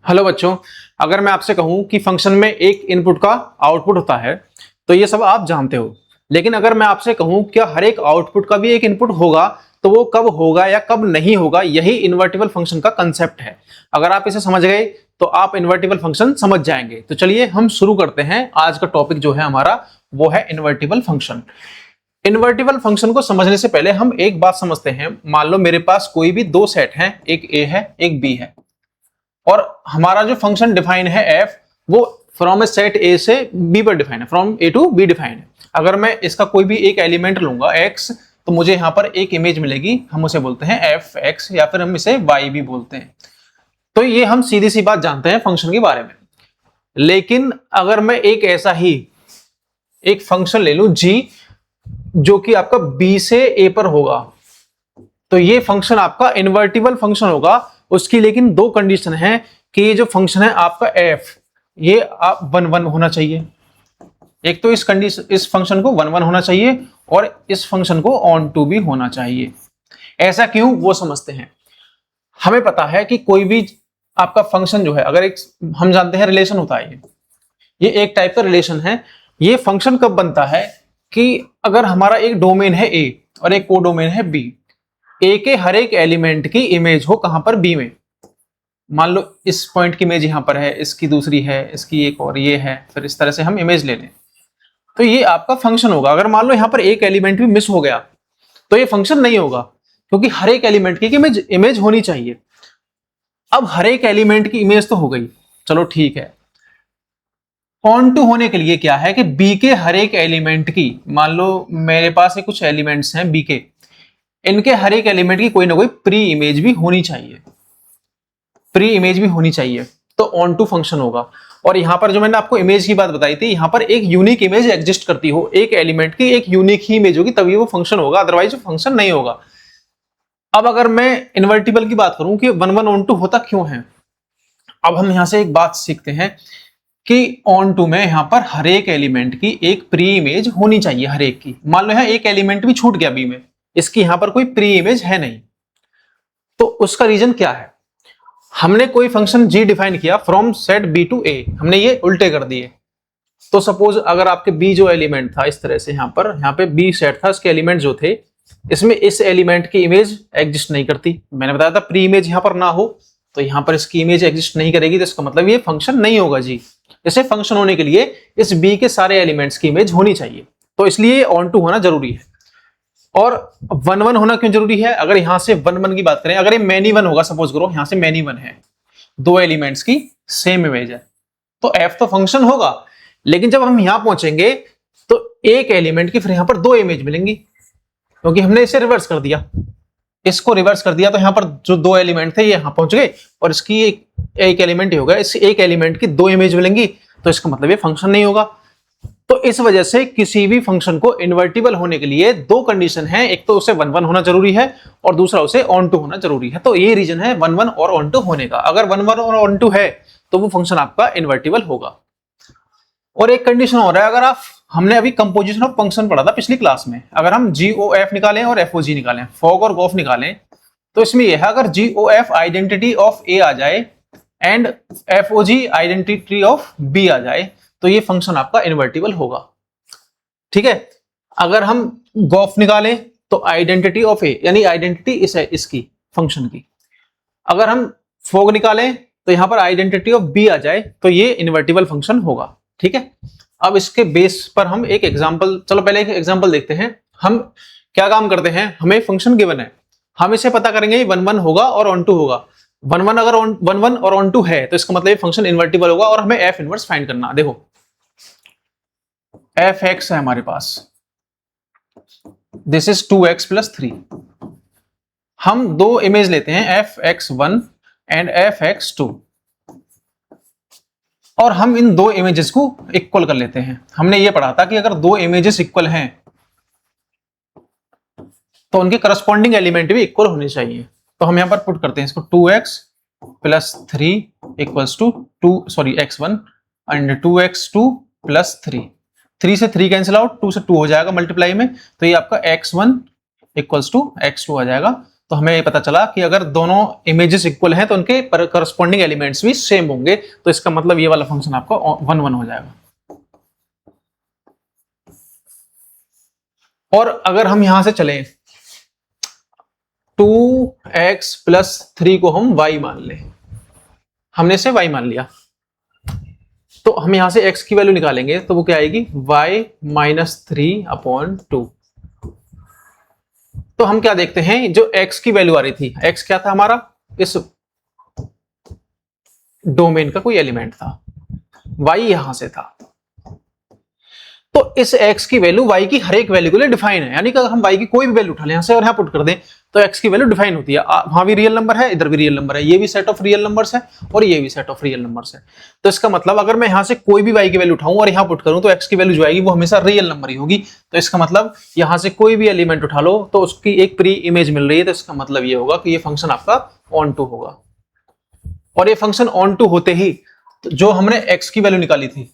Hello बच्चों, अगर मैं आपसे कहूं कि फंक्शन में एक इनपुट का आउटपुट होता है तो ये सब आप जानते हो। लेकिन अगर मैं आपसे कहूं क्या हर एक आउटपुट का भी एक इनपुट होगा तो वो कब होगा या कब नहीं होगा, यही इन्वर्टिबल फंक्शन का कंसेप्ट है। अगर आप इसे समझ गए तो आप इन्वर्टिबल फंक्शन समझ जाएंगे। तो चलिए हम शुरू करते हैं। आज का टॉपिक जो है हमारा वो है इन्वर्टिबल फंक्शन। इन्वर्टिबल फंक्शन को समझने से पहले हम एक बात समझते हैं। मान लो मेरे पास कोई भी दो सेट हैं, एक ए है एक बी है, और हमारा जो फंक्शन डिफाइन है एफ वो फ्रॉम ए सेट ए से बी पर डिफाइन है, from A to B define है। अगर मैं इसका कोई भी एक एलिमेंट लूंगा एक्स तो मुझे यहाँ पर एक इमेज मिलेगी, हम उसे बोलते हैं एफ एक्स या फिर हम इसे वाई भी बोलते हैं। तो ये हम सीधी सी बात जानते हैं फंक्शन के बारे में। लेकिन अगर मैं एक ऐसा ही एक फंक्शन ले लूं जी जो कि आपका बी से ए पर होगा तो ये फंक्शन आपका इन्वर्टिबल फंक्शन होगा। उसकी लेकिन दो कंडीशन है कि ये जो फंक्शन है आपका एफ ये आप 1 1 होना चाहिए। एक तो इस फंक्शन को 1 1 होना चाहिए और इस फंक्शन को ऑन टू भी होना चाहिए। ऐसा क्यों वो समझते हैं। हमें पता है कि कोई भी आपका फंक्शन जो है, अगर एक हम जानते हैं रिलेशन होता है, ये एक टाइप का रिलेशन है। ये फंक्शन कब बनता है कि अगर हमारा एक डोमेन है ए और एक को डोमेन है बी, ए के हर एक एलिमेंट की इमेज हो कहां पर, बी में। मान लो इस पॉइंट की इमेज यहां पर है, इसकी दूसरी है, इसकी एक और ये है, फिर इस तरह से हम इमेज ले लें तो ये आपका फंक्शन होगा। अगर मान लो यहां पर एक एलिमेंट भी मिस हो गया तो ये फंक्शन नहीं होगा, क्योंकि हर एक एलिमेंट की इमेज होनी चाहिए। अब हर एक एलिमेंट की इमेज तो हो गई, चलो ठीक है। ऑन टू होने के लिए क्या है कि बी के हर एक एलिमेंट की, मान लो मेरे पास कुछ एलिमेंट्स हैं बी के, इनके हर एक एलिमेंट की कोई ना कोई प्री इमेज भी होनी चाहिए, प्री इमेज भी होनी चाहिए, तो ऑन टू फंक्शन होगा। और यहां पर जो मैंने आपको इमेज की बात बताई थी, यहां पर एक यूनिक इमेज एग्जिस्ट करती हो, एक एलिमेंट की एक यूनिक ही इमेज होगी तभी वो फंक्शन होगा, अदरवाइज वो फंक्शन नहीं होगा। अब अगर मैं इन्वर्टिबल की बात करूं कि 1 1 ऑन टू होता क्यों है, अब हम यहां से एक बात सीखते हैं कि ऑन टू में यहां पर हर एक एलिमेंट की एक प्री इमेज होनी चाहिए, हर एक की। मान लो यहां एक एलिमेंट भी छूट गया बी में, इसकी यहां पर कोई प्री इमेज है नहीं, तो उसका रीजन क्या है। हमने कोई फंक्शन g डिफाइन किया from set b to a, हमने ये उल्टे कर दिए। तो सपोज अगर आपके b जो एलिमेंट था इस तरह से, यहाँ पे b सेट था, इसके एलिमेंट जो थे, इसमें इस एलिमेंट की इमेज एग्जिस्ट नहीं करती। मैंने बताया था प्री इमेज यहां पर ना हो तो यहां पर इसकी इमेज एग्जिस्ट नहीं करेगी, तो इसका मतलब ये फंक्शन नहीं होगा जी। इसे फंक्शन होने के लिए इस b के सारे एलिमेंट्स की इमेज होनी चाहिए, तो इसलिए ऑन टू होना जरूरी है। और 1 1 होना क्यों जरूरी है, अगर यहां से 1 1 की बात करें, अगर ये मैनी वन होगा, सपोज करो यहां से मैनी वन है, दो एलिमेंट्स की सेम इमेज है, तो f तो फंक्शन होगा। लेकिन जब हम यहां पहुंचेंगे तो एक एलिमेंट की फिर यहां पर दो इमेज मिलेंगी, क्योंकि हमने इसे रिवर्स कर दिया, इसको रिवर्स कर दिया, तो यहां पर जो दो एलिमेंट थे ये यहां पहुंच गए और इसकी एक एलिमेंट ही होगा, इस एक एलिमेंट की दो इमेज मिलेंगी, तो इसका मतलब ये फंक्शन नहीं होगा। तो इस वजह से किसी भी फंक्शन को इन्वर्टिबल होने के लिए दो कंडीशन है, एक तो उसे 1 1 होना जरूरी है और दूसरा उसे ऑन टू होना जरूरी है। तो ये रीजन है 1 1 और ऑन टू होने का। अगर 1 1 और ऑन टू है तो वो फंक्शन आपका इन्वर्टिबल होगा। और एक कंडीशन हो रहा है, अगर आप, हमने अभी कंपोजिशन ऑफ फंक्शन पढ़ा था पिछली क्लास में, अगर हम GOF निकालें और FOG निकालें, फॉग और गॉफ निकालें, तो इसमें यह है अगर GOF आइडेंटिटी ऑफ A आ जाए and FOG identity of B आ जाए तो ये फंक्शन आपका इन्वर्टिबल होगा। ठीक है। अगर हम गॉफ निकालें तो आइडेंटिटी ऑफ ए, यानी आइडेंटिटी इसकी फंक्शन की। अगर हम फोग निकालें तो यहां पर आइडेंटिटी ऑफ बी आ जाए तो ये इन्वर्टिबल फंक्शन होगा। ठीक है। अब इसके बेस पर हम एक एग्जांपल, चलो पहले एक एग्जांपल देखते हैं। हम क्या काम करते हैं, हमें फंक्शन गिवन है, हम इसे पता करेंगे 1 1 होगा और ऑन टू होगा। 1 1 अगर 1 1 और ऑन टू है तो इसका मतलब ये फंक्शन इन्वर्टिबल होगा और हमें एफ इनवर्स फाइंड करना। देखो एफ एक्स है हमारे पास, दिस इज 2x प्लस 3। हम दो इमेज लेते हैं fx1 एंड fx2 और हम इन दो इमेजेस को इक्वल कर लेते हैं। हमने ये पढ़ा था कि अगर दो इमेजेस इक्वल हैं तो उनके करस्पॉन्डिंग एलिमेंट भी इक्वल होने चाहिए। तो हम यहां पर पुट करते हैं इसको 2x plus 3 equals to x1 and 2x2 plus 3 से 3 कैंसिल आउट, 2 से 2 हो जाएगा मल्टीप्लाई में, तो ये आपका x1 इक्वल्स टू x2 आ जाएगा। तो हमें पता चला कि अगर दोनों इमेजेस इक्वल हैं तो उनके करस्पॉन्डिंग एलिमेंट्स भी सेम होंगे, तो इसका मतलब ये वाला फंक्शन आपका 1 1 हो जाएगा। और अगर हम यहां से चलें 2x + 3 को हम y मान लें, हमने इसे y मान लिया, तो हम यहां से x की वैल्यू निकालेंगे तो वो क्या आएगी, y - 3/2। तो हम क्या देखते हैं, जो x की वैल्यू आ रही थी, x क्या था हमारा, इस डोमेन का कोई एलिमेंट था, y यहां से था, तो इस x की वैल्यू y की हर एक वैल्यू के लिए डिफाइन है। यानी कि अगर हम y की कोई भी वैल्यू उठा लें यहां से और यहां पुट कर दें तो x की वैल्यू डिफाइन होती है। वहां भी रियल नंबर है, इधर भी रियल नंबर है, ये भी सेट ऑफ रियल नंबर्स है और ये भी सेट ऑफ रियल नंबर्स है। तो इसका मतलब अगर मैं यहां से कोई भी y की वैल्यू उठाऊं और यहां पुट करूं तो x की वैल्यू जो आएगी वो हमेशा रियल नंबर ही होगी। तो इसका मतलब यहां से कोई भी एलिमेंट उठा लो तो उसकी एक प्री इमेज मिल रही है, तो इसका मतलब ये होगा कि ये फंक्शन आपका ऑन टू होगा। और ये फंक्शन ऑन टू होते ही जो हमने x की वैल्यू निकाली थी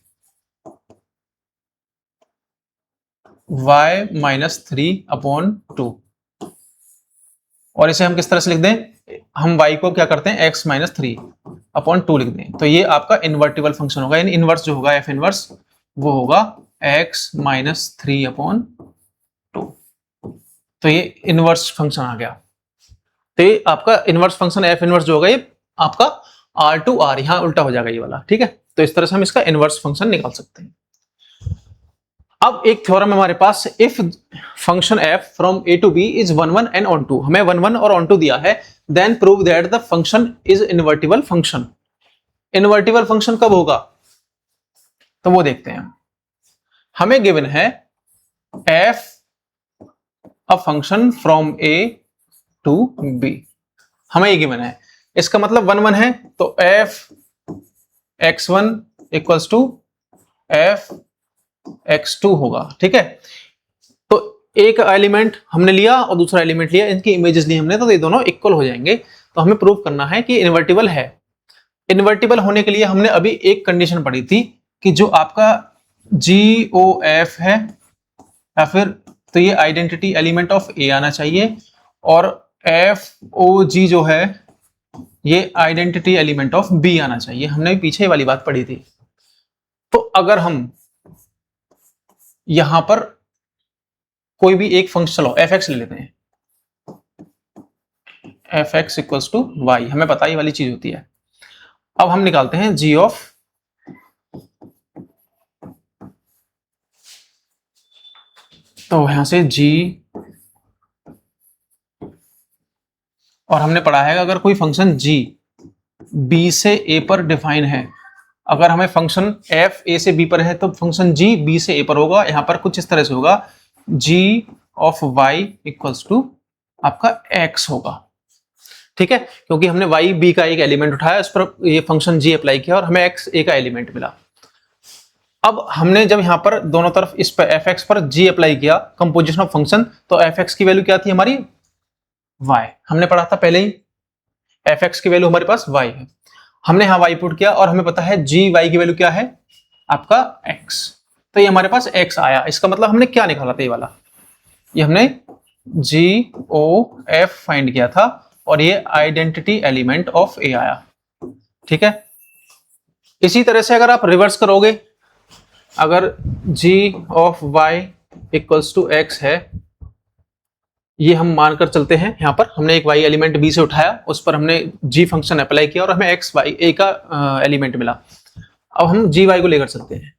y - 3/2, और इसे हम किस तरह से लिख दें, हम y को क्या करते हैं x - 3/2 लिख दें, तो ये आपका इन्वर्टिबल फंक्शन होगा। यानी इनवर्स जो होगा, f इनवर्स, वो होगा x - 3/2। तो ये इनवर्स फंक्शन आ गया। तो ये आपका इनवर्स फंक्शन f इनवर्स जो होगा ये आपका R/R, यहां उल्टा हो जाएगा ये वाला, ठीक है। तो इस तरह से हम इसका इनवर्स फंक्शन निकाल सकते हैं। अब एक थ्योरम हमारे पास, if function f from a to b is 1 1 and on 2, हमें 1 1 और on 2 दिया है, then prove that the function is invertible function. Invertible function कब होगा, तो वो देखते हैं। हमें गिवन है f a function from a to b, हमें ये गिवन है, इसका मतलब 1 1 है, तो f x1 equals to f x2 होगा, ठीक है। तो एक एलिमेंट हमने लिया और दूसरा एलिमेंट लिया, इनकी इमेजेस ली हमने, तो ये दोनों इक्वल हो जाएंगे। तो हमें प्रूव करना है कि इन्वर्टिबल है। इन्वर्टिबल होने के लिए हमने अभी एक कंडीशन पढ़ी थी कि जो आपका GOF है या फिर तो ये आइडेंटिटी एलिमेंट ऑफ A आना चाहिए, और FOG जो है ये आइडेंटिटी एलिमेंट ऑफ B आना चाहिए। हमने पीछे वाली बात पढ़ी थी। तो अगर हम यहां पर कोई भी एक फंक्शन, चलो fx ले लेते हैं, fx इक्वल्स टू y, हमें पता ही वाली चीज होती है। अब हम निकालते हैं g ऑफ, तो यहां से g, और हमने पढ़ा है अगर कोई फंक्शन g b से a पर डिफाइन है, अगर हमें फंक्शन f a से b पर है तो फंक्शन g b से a पर होगा। यहां पर कुछ इस तरह से होगा, g of y equals to आपका x होगा, ठीक है, क्योंकि हमने y b का एक एलिमेंट उठाया, इस पर ये फंक्शन g अप्लाई किया और हमें x a का एलिमेंट मिला। अब हमने जब यहां पर दोनों तरफ इस पर fx पर g अप्लाई किया, कंपोजिशन ऑफ फंक्शन, तो fx की वैल्यू क्या थी हमारी, y, हमने पढ़ा था पहले ही, fx की वैल्यू हमारे पास y है, हमने यहां y पुट किया और हमें पता है gy की वैल्यू क्या है आपका x, तो ये हमारे पास x आया। इसका मतलब हमने क्या निकाला था, ये वाला, ये हमने GOF फाइंड किया था और ये आइडेंटिटी एलिमेंट ऑफ A आया, ठीक है। इसी तरह से अगर आप रिवर्स करोगे, अगर g of y equals to x है, ये हम मानकर चलते हैं, यहां पर हमने एक y एलिमेंट b से उठाया, उस पर हमने g फंक्शन अप्लाई किया और हमें x y a का एलिमेंट मिला। अब हम gy को लेकर चलते हैं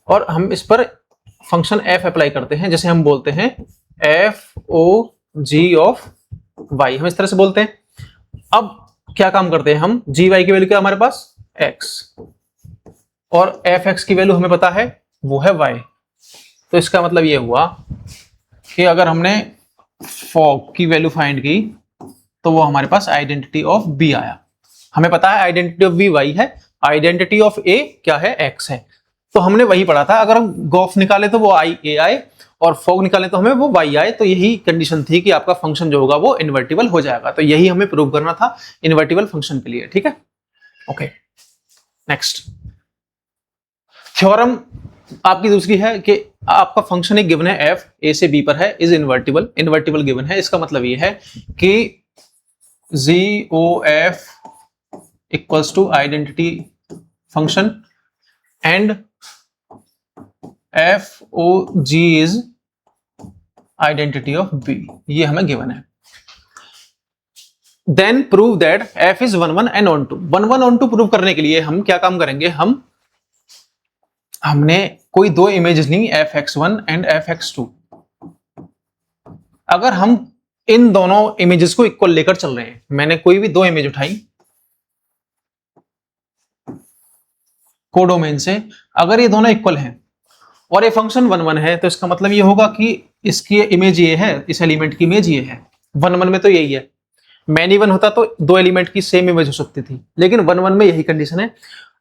और हम इस पर फंक्शन f अप्लाई करते हैं, जैसे हम बोलते हैं FOG ऑफ y, हम इस तरह से बोलते हैं। अब क्या काम करते हैं हम, gy की वैल्यू क्या हमारे पास x, और fx की वैल्यू हमें पता है वो है y। तो इसका मतलब ये हुआ कि अगर हमने फॉग की वैल्यू फाइंड की तो वो हमारे पास आइडेंटिटी ऑफ b आया। हमें पता है आइडेंटिटी ऑफ b y है, आइडेंटिटी ऑफ a क्या है x है, तो हमने वही पढ़ा था, अगर हम गॉफ निकाले तो वो a आए और फॉग निकाले तो हमें वो y आए। तो यही कंडीशन थी कि आपका फंक्शन जो होगा वो इन्वर्टिबल हो जाएगा। तो यही हमें प्रूव करना था इन्वर्टिबल फंक्शन के लिए, ठीक है। ओके, नेक्स्ट थ्योरम आपकी दूसरी है कि आपका फंक्शन एक गिवन है f a से b पर है, इज इन्वर्टिबल, इन्वर्टिबल गिवन है। इसका मतलब ये है कि GOF equals to identity function and FOG is identity of b, ये हमें गिवन है। Then prove that f is 1 1 and on 2। 1 1 on 2 prove करने के लिए हम क्या काम करेंगे, हमने कोई दो images Lee fx1 and fx2। अगर हम इन दोनों इमेजेस को इक्वल लेकर चल रहे हैं, मैंने कोई भी दो इमेज उठाई कोडोमेन से, अगर ये दोनों इक्वल हैं और ये फंक्शन 1 1 है, तो इसका मतलब ये होगा कि इसकी इमेज ये है, इस एलिमेंट की इमेज ये है। 1 1 में तो यही है, मैनी 1 होता तो दो एलिमेंट की सेम इमेज हो सकती थी, लेकिन 1 1 में यही कंडीशन है।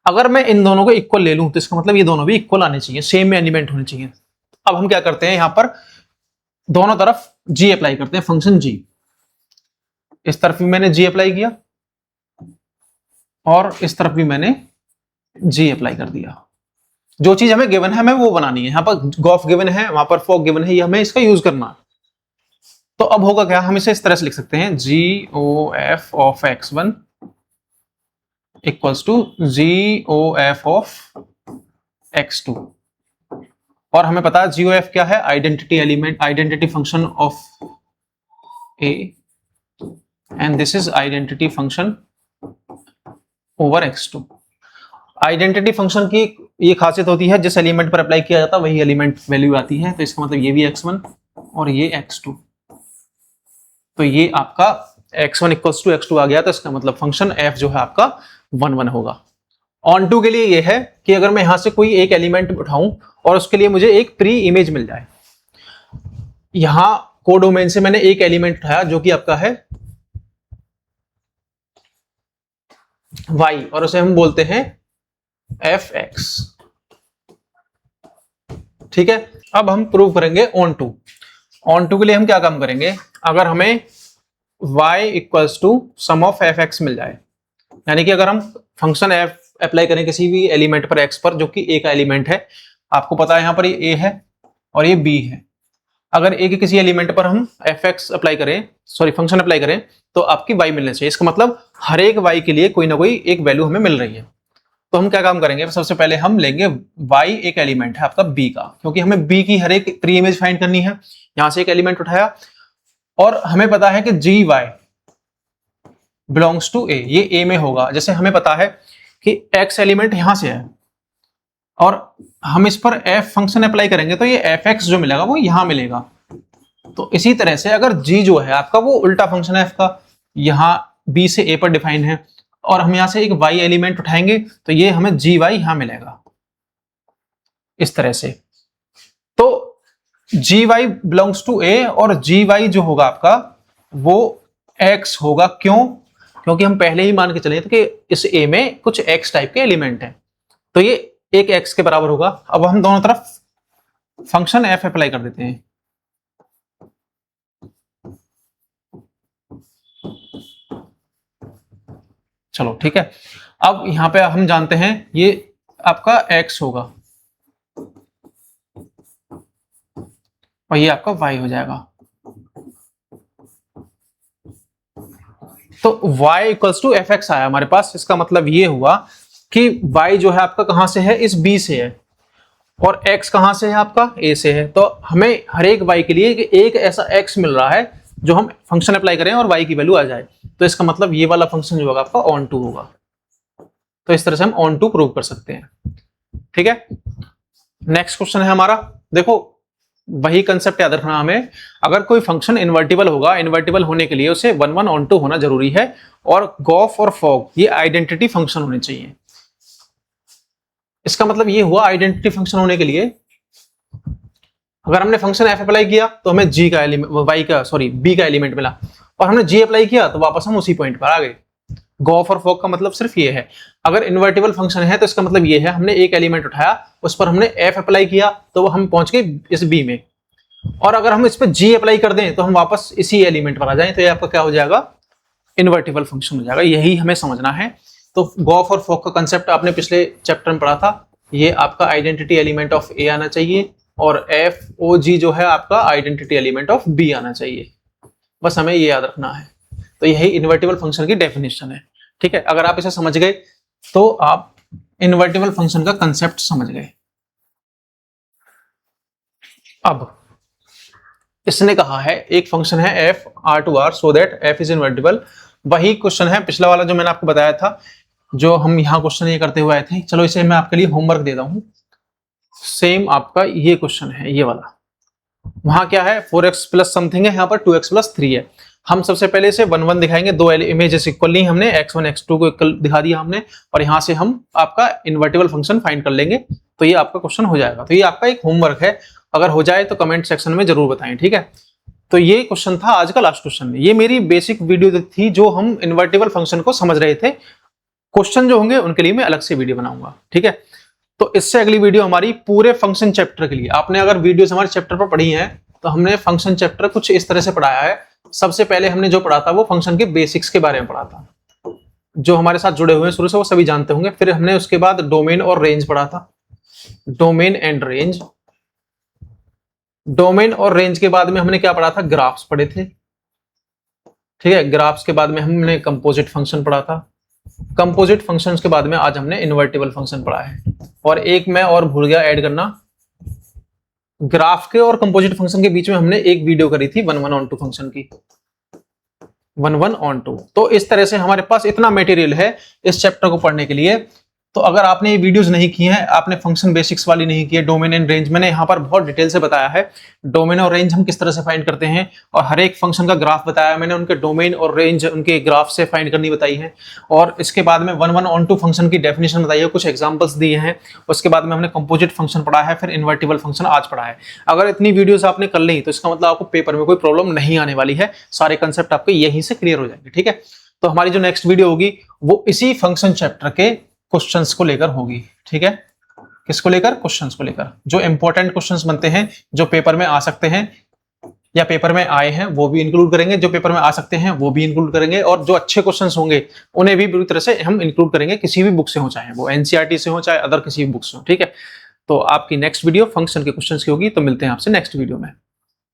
अगर मैं इन दोनों को इक्वल ले लूं तो इसका मतलब ये दोनों भी इक्वल आने चाहिए, सेम एलिमेंट होने चाहिए। अब हम क्या करते हैं, यहां पर दोनों तरफ g अप्लाई करते हैं, फंक्शन g। इस तरफ भी मैंने g अप्लाई किया और इस तरफ भी मैंने g अप्लाई कर दिया। जो चीज हमें गिवन है हमें वो बनानी है। यहां पर गॉफ गिवन है, वहां पर फॉग गिवन है, ये हमें इसका यूज करना है। तो अब होगा क्या, हम इसे इस तरह से लिख सकते हैं GOF of x1 equals to GOF of x2। और हमें पता है GOF क्या है, identity element, identity function of A and this is identity function over x2। Identity function की ये खासियत होती है, जिस एलिमेंट पर अप्लाई किया जाता है वही एलिमेंट वैल्यू आती है। तो इसका मतलब ये भी x1 और ये x2, तो ये आपका x1 इक्वल्स टू x2 आ गया। तो इसका मतलब फंक्शन f जो है आपका 1 1 होगा। ऑन टू के लिए ये है कि अगर मैं यहां से कोई एक एलिमेंट उठाऊं और उसके लिए मुझे एक प्री इमेज मिल जाए, यहां कोडोमेन से मैंने एक एलिमेंट उठाया जो कि आपका है y और उसे हम बोलते हैं fx, ठीक है। अब हम प्रूव करेंगे ऑन टू। ऑन टू के लिए हम क्या काम करेंगे, अगर हमें y equals to sum of fx मिल जाए, यानी कि अगर हम फंक्शन f अप्लाई करें किसी भी एलिमेंट पर x पर जो कि a का एलिमेंट है, आपको पता है यहां पर ये a है और ये b है। अगर a के किसी एलिमेंट पर हम fx अप्लाई करें, सॉरी फंक्शन अप्लाई करें, तो आपकी y मिलने चाहिए। इसका मतलब हर एक y के लिए कोई ना कोई एक वैल्यू हमें मिल रही है। तो हम क्या काम करेंगे, सबसे पहले हम लेंगे y एक एलिमेंट है आपका b का, क्योंकि हमें b की हर एक प्री इमेज फाइंड करनी है। यहां से एक एलिमेंट उठाया और हमें पता है कि gy बिलोंग्स टू a, ये a में होगा। जैसे हमें पता है कि x एलिमेंट यहां से है और हम इस पर f फंक्शन अप्लाई करेंगे तो ये fx जो मिलेगा वो यहां मिलेगा। तो इसी तरह से अगर g जो है आपका वो उल्टा फंक्शन है f का, यहां b से a पर डिफाइन है और हम यहां से एक y एलिमेंट उठाएंगे तो ये हमें gy यहां मिलेगा इस तरह से। तो gy बिलोंग्स टू a और gy जो होगा आपका वो x होगा। क्यों? क्योंकि हम पहले ही मान के चले थे कि इस a में कुछ x टाइप के एलिमेंट हैं, तो ये एक x के बराबर होगा। अब हम दोनों तरफ फंक्शन f अप्लाई कर देते हैं। चलो ठीक है। अब यहां पे हम जानते हैं ये आपका x होगा और ये आपका y हो जाएगा। तो y इक्वल्स टू fx आया हमारे पास। इसका मतलब ये हुआ कि y जो है आपका कहां से है, इस b से है, और x कहां से है आपका a से है। तो हमें हर एक y के लिए एक ऐसा x मिल रहा है जो हम फंक्शन अप्लाई करें और y की वैल्यू आ जाए। तो इसका मतलब ये वाला फंक्शन जो होगा आपका ऑन टू होगा। तो इस तरह से हम ऑन टू प्रूव कर सकते हैं, ठीक है। नेक्स्ट क्वेश्चन है हमारा, देखो वही कंसेप्ट याद रखना हमें। अगर कोई फंक्शन इन्वर्टिबल होगा, इन्वर्टिबल होने के लिए उसे 1 1 ऑन टू होना जरूरी है और गॉफ और फॉग ये आइडेंटिटी फंक्शन होने चाहिए। इसका मतलब ये हुआ आइडेंटिटी फंक्शन होने के लिए अगर हमने फंक्शन f अप्लाई किया तो हमें g का एलिमेंट, y का सॉरी b का एलिमेंट मिला, और हमने g अप्लाई किया तो वापस हम उसी पॉइंट पर आ गए। गॉफ और फॉग का मतलब सिर्फ ये है। अगर इन्वर्टिबल फंक्शन है तो इसका मतलब ये है हमने एक एलिमेंट उठाया, उस पर हमने f अप्लाई किया तो हम पहुंच गए इस b में, और अगर हम इस पर g अप्लाई कर दें तो हम वापस इसी एलिमेंट पर आ जाएं, तो ये आपका क्या हो जाएगा, इन्वर्टिबल फंक्शन हो जाएगा। यही हमें समझना है। तो गॉफ और फॉग का कंसेप्ट आपने पिछले चैप्टर में पढ़ा था, ये आपका आइडेंटिटी एलिमेंट ऑफ ए आना चाहिए और FOG जो है आपका आइडेंटिटी एलिमेंट ऑफ बी आना चाहिए। बस हमें ये याद रखना है। तो यही इन्वर्टिबल फंक्शन की डेफिनेशन है। ठीक है, अगर आप इसे समझ गए तो आप इन्वर्टिबल फंक्शन का कंसेप्ट समझ गए। अब इसने कहा है एक फंक्शन है f R2R so that f is invertible. वही क्वेश्चन है पिछला वाला जो मैंने आपको बताया था, जो हम यहाँ क्वेश्चन ये करते हुए आए थे। चलो इसे मैं आपके लिए होमवर्क देता हूं। सेम आपका ये क्वेश्चन है, ये वाला। वहां क्या है 4x प्लस समथिंग है, यहाँ पर 2x प्लस 3 है। हम सबसे पहले इसे 1 1 दिखाएंगे, दो इमेजेस इक्वली हमने x1 x2 को इक्वल दिखा दिया हमने, और यहाँ से हम आपका इन्वर्टिबल फंक्शन फाइंड कर लेंगे। तो ये आपका क्वेश्चन हो जाएगा। तो ये आपका एक होमवर्क है, अगर हो जाए तो कमेंट सेक्शन में जरूर बताएं। ठीक है, तो ये क्वेश्चन था आज का लास्ट क्वेश्चन। ये मेरी बेसिक वीडियो थी जो हम इन्वर्टिबल फंक्शन को समझ रहे थे। क्वेश्चन जो होंगे उनके लिए मैं अलग से वीडियो बनाऊंगा। ठीक है, तो इससे अगली वीडियो हमारी पूरे फंक्शन चैप्टर के लिए। आपने अगर वीडियोस हमारे चैप्टर पर पढ़ी हैं तो हमने फंक्शन चैप्टर कुछ इस तरह से पढ़ाया है। सबसे पहले हमने जो पढ़ा था वो फंक्शन के बेसिक्स के बारे में पढ़ा था, जो हमारे साथ जुड़े हुए हैं शुरू से वो सभी जानते होंगे। फिर हमने उसके बाद डोमेन और रेंज पढ़ा था, डोमेन एंड रेंज। डोमेन और रेंज के बाद में हमने क्या पढ़ा था, ग्राफ्स पढ़े थे। ठीक है, ग्राफ्स के बाद में हमने कंपोजिट फंक्शन पढ़ा था। कंपोजिट फंक्शंस के बाद में आज हमने इन्वर्टिबल फंक्शन पढ़ा है। और एक मैं और भूल गया ऐड करना, ग्राफ के और कंपोजिट फंक्शन के बीच में हमने एक वीडियो करी थी 1 1 on 2 फंक्शन की, 1 1 on 2। तो इस तरह से हमारे पास इतना मटेरियल है इस चैप्टर को पढ़ने के लिए। तो अगर आपने ये वीडियोस नहीं की हैं, आपने फंक्शन बेसिक्स वाली नहीं की है, डोमेन एंड रेंज मैंने यहाँ पर बहुत डिटेल से बताया है। डोमेन और रेंज हम किस तरह से फाइंड करते हैं, और हर एक फंक्शन का ग्राफ बताया मैंने, उनके डोमेन और रेंज उनके ग्राफ से फाइंड करनी बताई है। और इसके बाद में 1 1 on 2 फंक्शन की डेफिनेशन बताई है, कुछ एग्जाम्पल्स दिए हैं। उसके बाद में हमने कंपोजिट फंक्शन पढ़ा है, फिर इन्वर्टिबल फंक्शन आज पढ़ा है। अगर इतनी वीडियोस आपने कर ली तो इसका मतलब आपको पेपर में कोई प्रॉब्लम नहीं आने वाली है, सारे कंसेप्ट आपके यहीं से क्लियर हो जाएंगे। ठीक है, तो हमारी जो नेक्स्ट वीडियो होगी वो इसी फंक्शन चैप्टर के क्वेश्चंस को लेकर होगी। ठीक है, किसको लेकर, क्वेश्चंस को लेकर। जो इंपॉर्टेंट क्वेश्चंस बनते हैं, जो पेपर में आ सकते हैं या पेपर में आए हैं, वो भी इंक्लूड करेंगे। जो पेपर में आ सकते हैं वो भी इंक्लूड करेंगे, और जो अच्छे क्वेश्चंस होंगे उन्हें भी पूरी तरह से हम इंक्लूड करेंगे, किसी भी बुक से हो, चाहे वो NCERT से हो चाहे अदर किसी भी बुक से हो। ठीक है, तो आपकी नेक्स्ट वीडियो फंक्शन के क्वेश्चंस की होगी। तो मिलते हैं आपसे नेक्स्ट वीडियो में।